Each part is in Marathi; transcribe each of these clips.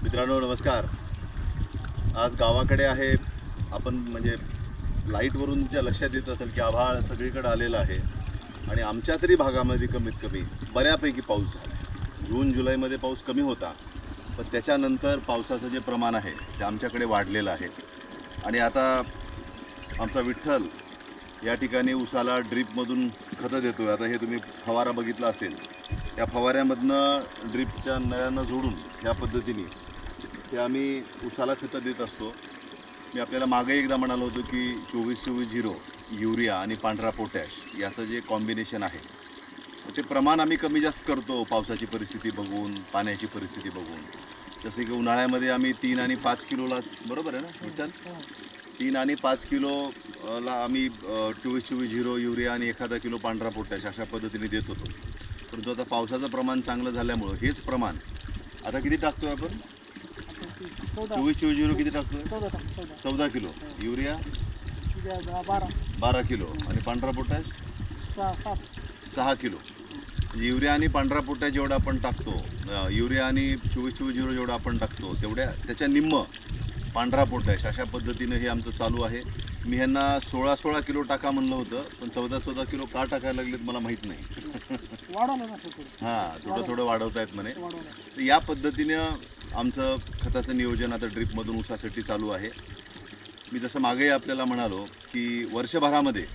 मित्रांनो नमस्कार. आज गावाकडे आहे. आपण म्हणजे लाईटवरून तुमच्या लक्षात येत असेल की आभाळ सगळीकडे आलेलं आहे आणि आमच्या तरी भागामध्ये कमीत कमी बऱ्यापैकी पाऊस झाला. जून जुलैमध्ये पाऊस कमी होता, पण त्याच्यानंतर पावसाचं जे प्रमाण आहे ते आमच्याकडे वाढलेलं आहे. आणि आता आमचा विठ्ठल या ठिकाणी उसाला ड्रीपमधून खतं देतो आहे. आता हे तुम्ही फवारा बघितला असेल, त्या फवाऱ्यामधनं ड्रीपच्या नळ्यांना जोडून या पद्धतीने ते आम्ही उसाला खतं देत असतो. मी आपल्याला मागे एकदा म्हणालो होतो की 24-24-0 युरिया आणि पांढरा पोटॅश याचं जे कॉम्बिनेशन आहे ते प्रमाण आम्ही कमी जास्त करतो पावसाची परिस्थिती बघून, पाण्याची परिस्थिती बघून. जसे की उन्हाळ्यामध्ये आम्ही 3 आणि 5 किलोलाच, बरोबर आहे ना विठ्ठल, 3 आणि 5 किलोला आम्ही 24-24-0 युरिया आणि एखादा किलो पांढरा पोटॅश अशा पद्धतीने देत होतो. परंतु आता पावसाचं प्रमाण चांगलं झाल्यामुळं हेच प्रमाण आता किती टाकतोय आपण? 24-24-0 किती टाकतोय? 14 किलो युरिया, 12 किलो आणि पांढरा पोटॅश 6 किलो. युरिया आणि पांढरा पोटॅश जेवढा आपण टाकतो, युरिया आणि 24-24-0 जेवढा आपण टाकतो तेवढ्या त्याच्या निम्म पांढरा पोटॅश अशा पद्धतीनं हे आमचं चालू आहे. मी ह्यांना 16 किलो टाका म्हणलं होतं, पण 14 किलो का टाकायला लागलेत मला माहीत नाही. हां, थोडं वाढवतायत म्हणे. तर या पद्धतीनं आमचं खताचं नियोजन आता ड्रीपमधून ऊसासाठी चालू आहे. मी जसं मागेही आपल्याला म्हणालो की वर्षभरामध्ये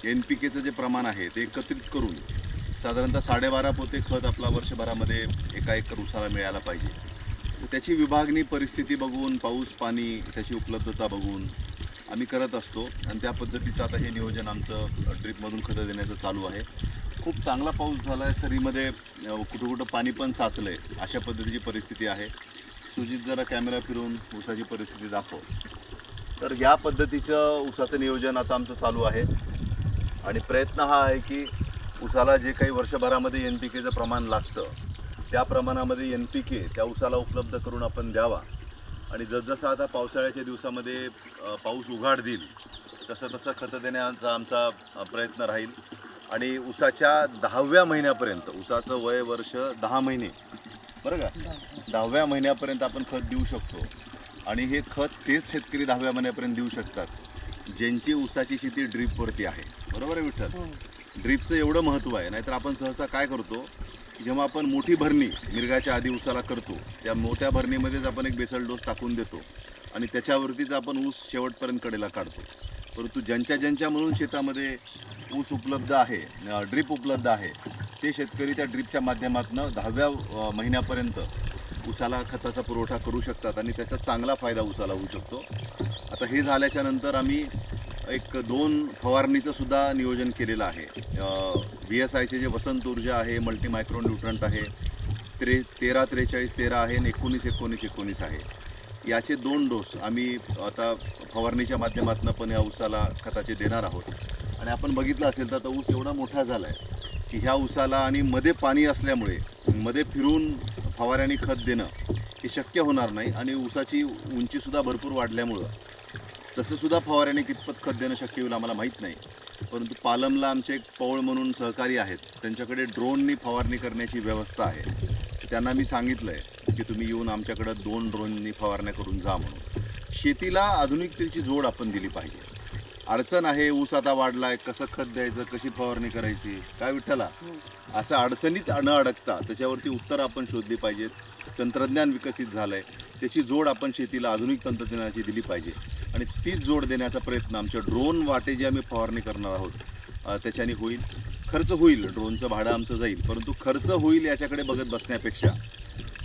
NPKचं जे प्रमाण आहे ते एकत्रित करून साधारणतः 12.5 पोते खत आपला वर्षभरामध्ये एका एकर ऊसाला मिळायला पाहिजे. तर त्याची विभागणी परिस्थिती बघून, पाऊस पाणी त्याची उपलब्धता बघून आम्ही करत असतो आणि त्या पद्धतीचं आता हे नियोजन आमचं ड्रीपमधून खतं देण्याचं चालू आहे. खूप चांगला पाऊस झाला आहे. सरीमध्ये कुठं कुठं पाणी पण साचलं आहे, अशा पद्धतीची परिस्थिती आहे. सुजित जरा कॅमेरा फिरून ऊसाची परिस्थिती दाखव. तर या पद्धतीचं ऊसाचं नियोजन आता आमचं चालू आहे आणि प्रयत्न हा आहे की ऊसाला जे काही वर्षभरामध्ये NPKचं प्रमाण लागतं त्या प्रमाणामध्ये NPK त्या ऊसाला उपलब्ध करून आपण द्यावा. आणि जसजसं आता पावसाळ्याच्या दिवसामध्ये पाऊस उघाड देईल तसं खतं देण्याचा आमचा प्रयत्न राहील. आणि ऊसाच्या 10व्या महिन्यापर्यंत, ऊसाचं वय वर्ष 10 महिने, बरं का, 10व्या महिन्यापर्यंत आपण खत देऊ शकतो. आणि हे खत तेच शेतकरी 10व्या महिन्यापर्यंत देऊ शकतात ज्यांची ऊसाची शेती ड्रीपवरती आहे. बरोबर आहे विठ्ठल? ड्रीपचं एवढं महत्त्व आहे. नाहीतर आपण सहसा काय करतो, जेव्हा आपण मोठी भरणी मिरगाच्या आधी ऊसाला करतो त्या मोठ्या भरणीमध्येच आपण एक बेसल डोस टाकून देतो आणि त्याच्यावरतीच आपण ऊस शेवटपर्यंत कडेला काढतो. परंतु ज्यांच्या म्हणून शेतामध्ये ऊस उपलब्ध आहे, ड्रीप उपलब्ध आहे, ते शेतकरी त्या ड्रीपच्या माध्यमातून 10व्या महिन्यापर्यंत ऊसाला खताचा पुरवठा करू शकतात आणि त्याचा चांगला फायदा ऊसाला होऊ शकतो. आता हे झाल्याच्या नंतर आम्ही एक 2 फवारणीचं सुद्धा नियोजन केलेलं आहे. VSIचे जे वसंत ऊर्जा आहे, मल्टी मायक्रो न्यूट्रंट आहे, 13-43-13 आहे आणि 19-19-19 आहे. याचे 2 डोस आम्ही आता फवारणीच्या माध्यमातून पण या ऊसाला खताचे देणार आहोत. आणि आपण बघितलं असेल तर आता ऊस एवढा मोठा झाला आहे की ह्या ऊसाला आणि मध्ये पाणी असल्यामुळे मध्ये फिरून फवाऱ्याने खत देणं हे शक्य होणार नाही. आणि ऊसाची उंचीसुद्धा भरपूर वाढल्यामुळं तसंसुद्धा फवाऱ्याने कितपत खत देणं शक्य होईल आम्हाला माहीत नाही. परंतु पालमला आमचे एक पौळ म्हणून सहकारी आहेत, त्यांच्याकडे ड्रोननी फवारणी करण्याची व्यवस्था आहे. त्यांना मी सांगितलं आहे की तुम्ही येऊन आमच्याकडं 2 ड्रोननी फवारण्या करून जा म्हणून. शेतीला आधुनिकतेची जोड आपण दिली पाहिजे. अडचण आहे, ऊस आता वाढला आहे, कसं खत द्यायचं, कशी फवारणी करायची, काय विठ्ठला, असं अडचणीत न अडकता त्याच्यावरती उत्तर आपण शोधली पाहिजेत. तंत्रज्ञान विकसित झालं आहे, त्याची जोड आपण शेतीला आधुनिक तंत्रज्ञानाची दिली पाहिजे आणि तीच जोड देण्याचा प्रयत्न आमच्या ड्रोन वाटे जे आम्ही फवारणी करणार आहोत त्याच्याने होईल. खर्च होईल, ड्रोनचं भाडं आमचं जाईल, परंतु खर्च होईल याच्याकडे बघत बसण्यापेक्षा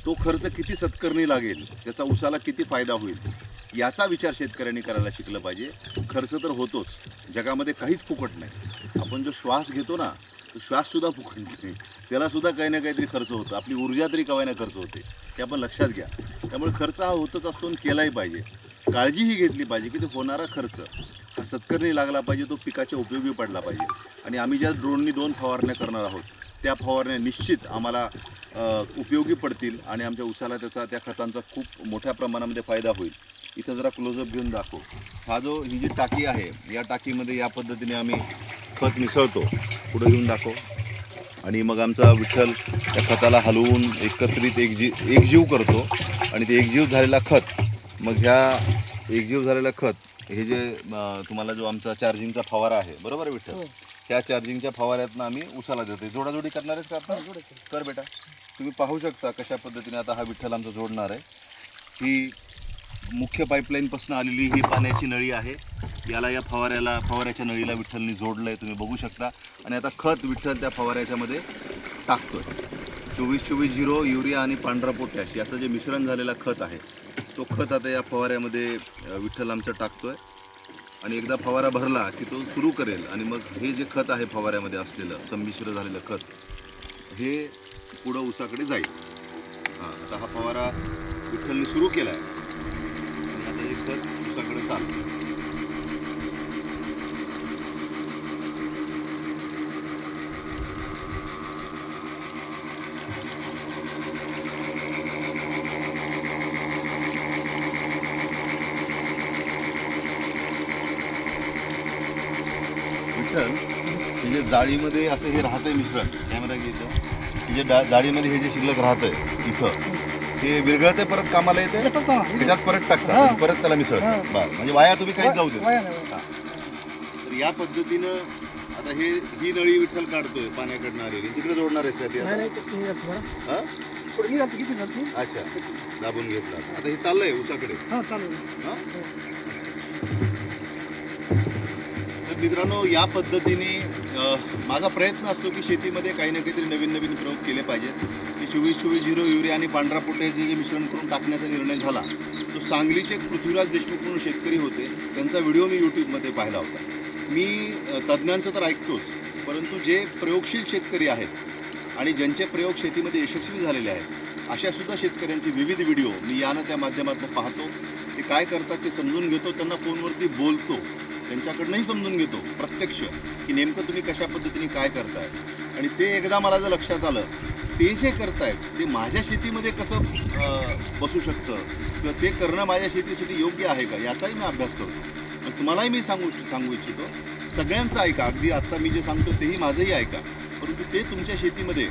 तो खर्च किती सत्कारणी लागेल, त्याचा ऊसाला किती फायदा होईल याचा विचार शेतकऱ्यांनी करायला शिकलं पाहिजे. खर्च तर होतोच, जगामध्ये काहीच फुकट नाही. आपण जो श्वास घेतो ना, तो श्वाससुद्धा फुकट नाही, त्यालासुद्धा काही ना काहीतरी खर्च होतो. आपली ऊर्जा तरी कवायना खर्च होते, ते आपण लक्षात घ्या. त्यामुळे खर्च हा होतच असतो आणि केलाही पाहिजे. काळजीही घेतली पाहिजे की तो होणारा खर्च हा सत्कारणी लागला पाहिजे, तो पिकाच्या उपयोगी पडला पाहिजे. आणि आम्ही ज्या ड्रोननी 2 फवारण्या करणार आहोत त्या फवारण्या निश्चित आम्हाला उपयोगी पडतील आणि आमच्या ऊसाला त्या खतांचा खूप मोठ्या प्रमाणामध्ये फायदा होईल. इथं जरा क्लोजअप घेऊन दाखव. ही जी टाकी आहे, या टाकीमध्ये या पद्धतीने आम्ही खत मिसळतो. पुढे घेऊन दाखव. आणि मग आमचा विठ्ठल त्या खताला हलवून एकत्रित एकजीव करतो आणि ते एकजीव झालेला खत मग एकजीव झालेलं खत हे जे तुम्हाला जो आमचा चार्जिंगचा फवारा आहे बरोबर आहे विठ्ठल, त्या चार्जिंगच्या फवाऱ्यातनं आम्ही उसाला देतो. जोडाजोडी करणार आहेस का आता? कर बेटा. तुम्ही पाहू शकता कशा पद्धतीने आता हा विठ्ठल आमचा जोडणार आहे. ही मुख्य पाईपलाईनपासून आलेली ही पाण्याची नळी आहे. याला या फवाऱ्याच्या नळीला विठ्ठलनी जोडलं आहे, तुम्ही बघू शकता. आणि आता खत विठ्ठल त्या फवाऱ्याच्यामध्ये टाकतोय. 24-24-0 युरिया आणि पांढरा पोटॅश याचं जे मिश्रण झालेला खत आहे तो खत आता या फवाऱ्यामध्ये विठ्ठल आमचं टाकतोय. आणि एकदा फवारा भरला की तो सुरू करेल आणि मग हे जे खत आहे फवाऱ्यामध्ये असलेलं संमिश्र झालेलं खत हे पुढं ऊसाकडे जाईल. आता हा फवारा विठ्ठलने सुरू केला आहे आणि आता हे खत ऊसाकडे चालतं. हे जे जाळीमध्ये असं हे राहतंय मिश्रण कॅमेरा घेतं, हे जे जाळीमध्ये हे जे शिल्लक राहतंय इथं हे विरघळते परत कामाला येते त्याच्यात परत टाकतात परत त्याला मिसळतात. म्हणजे वाया तुम्ही काहीच जाऊ दे. तर या पद्धतीनं आता ही नळी विठ्ठल काढतोय पाण्याकडनं आलेली, तिकडे जोडणार आहेस का? अच्छा, दाबून घेतला. आता हे चाललंय ऊसाकडे. मित्रांनो, या पद्धतीने माझा प्रयत्न असतो की शेतीमध्ये काही ना काहीतरी नवीन नवीन प्रयोग केले पाहिजेत. की 24-24-0 युरिया आणि पांढरा पोटॅश जे मिश्रण करून टाकण्याचा निर्णय झाला तो सांगलीचे पृथ्वीराज देशमुख म्हणून शेतकरी होते, त्यांचा व्हिडिओ मी यूट्यूबमध्ये पाहिला होता. मी तज्ज्ञांचं तर ऐकतोच, परंतु जे प्रयोगशील शेतकरी आहेत आणि ज्यांचे प्रयोग शेतीमध्ये यशस्वी झालेले आहेत अशा सुद्धा शेतकऱ्यांचे विविध व्हिडिओ मी यानं त्या माध्यमातून पाहतो. ते काय करतात ते समजून घेतो, त्यांना फोनवरती बोलतो, त्यांच्याकडनंही समजून घेतो प्रत्यक्ष की नेमकं तुम्ही कशा पद्धतीने काय करताय. आणि ते एकदा मला जर लक्षात आलं ते जे करतायत ते माझ्या शेतीमध्ये कसं बसू शकतं किंवा ते करणं माझ्या शेतीसाठी योग्य आहे का याचाही मी अभ्यास करतो. पण तुम्हालाही मी सांगू इच्छितो, सगळ्यांचं ऐका, अगदी आत्ता मी जे सांगतो तेही माझंही ऐका, परंतु ते तुमच्या शेतीमध्ये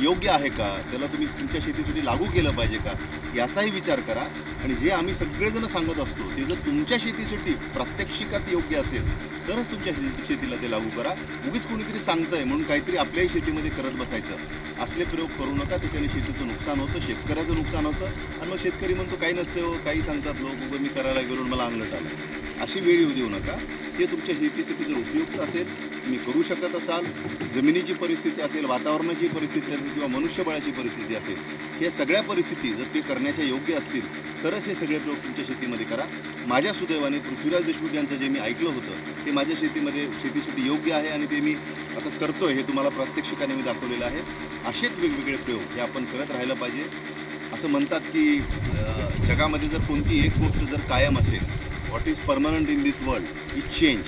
योग्य आहे का, त्याला तुम्ही तुमच्या शेतीसाठी लागू केलं पाहिजे का याचाही विचार करा. आणि जे आम्ही सगळेजण सांगत असतो ते जर तुमच्या शेतीसाठी प्रात्यक्षिकात योग्य असेल तरच तुमच्या शेतीला ते लागू करा. उगीच कोणीतरी सांगतंय म्हणून काहीतरी आपल्याही शेतीमध्ये करत बसायचं असले प्रयोग करू नका. त्याच्याने शेतीचं नुकसान होतं, शेतकऱ्याचं नुकसान होतं आणि मग शेतकरी म्हणतो काही नसते हो, काही सांगतात लोक, उगं मी करायला गेलो मला अंगलट आलं. अशी वेळ येऊ देऊ नका. ते तुमच्या शेतीसाठी जर उपयुक्त असेल, तुम्ही करू शकत असाल, जमिनीची परिस्थिती असेल, वातावरणाची परिस्थिती असेल किंवा मनुष्यबळाची परिस्थिती असेल, या सगळ्या परिस्थिती जर ते करण्याच्या योग्य असतील तरच हे सगळे प्रयोग तुमच्या शेतीमध्ये करा. माझ्या सुदैवाने पृथ्वीराज देशमुख यांचं जे मी ऐकलं होतं ते माझ्या शेतीसाठी योग्य आहे आणि ते मी आता करतोय, हे तुम्हाला प्रात्यक्षिकाने मी दाखवलेलं आहे. असेच वेगवेगळे प्रयोग हे आपण करत राहायला पाहिजे. असं म्हणतात की जगामध्ये जर कोणती एक गोष्ट जर कायम असेल, what is permanent in this world is change.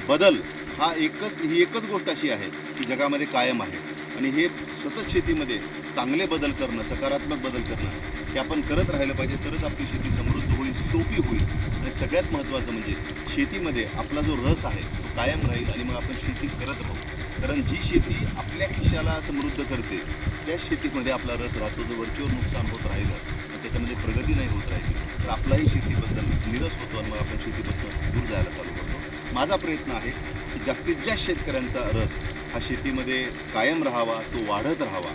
बदल हा ही एकच गोष्ट अशी आहे की जगामध्ये कायम आहे. आणि हे सतत शेतीमध्ये चांगले बदल करणं, सकारात्मक बदल करणं हे आपण करत राहिलं पाहिजे, तरच आपली शेती समृद्ध होईल, सोपी होईल. आणि सगळ्यात महत्त्वाचं म्हणजे शेतीमध्ये आपला जो रस आहे तो कायम राहील आणि मग आपण शेती करत राहू. कारण जी शेती आपल्या खिशाला समृद्ध करते त्या शेतीमध्ये आपला रस राहतो. जो वरचीवर नुकसान होत राहिलं तर त्याच्यामध्ये प्रगती नाही होत राहिली तर आपलाही शेतीबद्दल निरस होतो आणि मग आपण शेतीबद्दल दूर जायला चालू करतो. माझा प्रयत्न आहे की जास्तीत जास्त शेतकऱ्यांचा रस हा शेतीमध्ये कायम राहावा, तो वाढत राहावा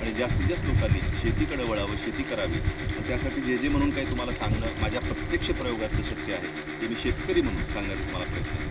आणि जास्तीत जास्त लोकांनी शेतीकडे वळावं, शेती करावी. आणि त्यासाठी जे म्हणून काही तुम्हाला सांगणं माझ्या प्रत्यक्ष प्रयोगातलं शक्य आहे ते मी शेतकरी म्हणून सांगण्याचा तुम्हाला प्रयत्न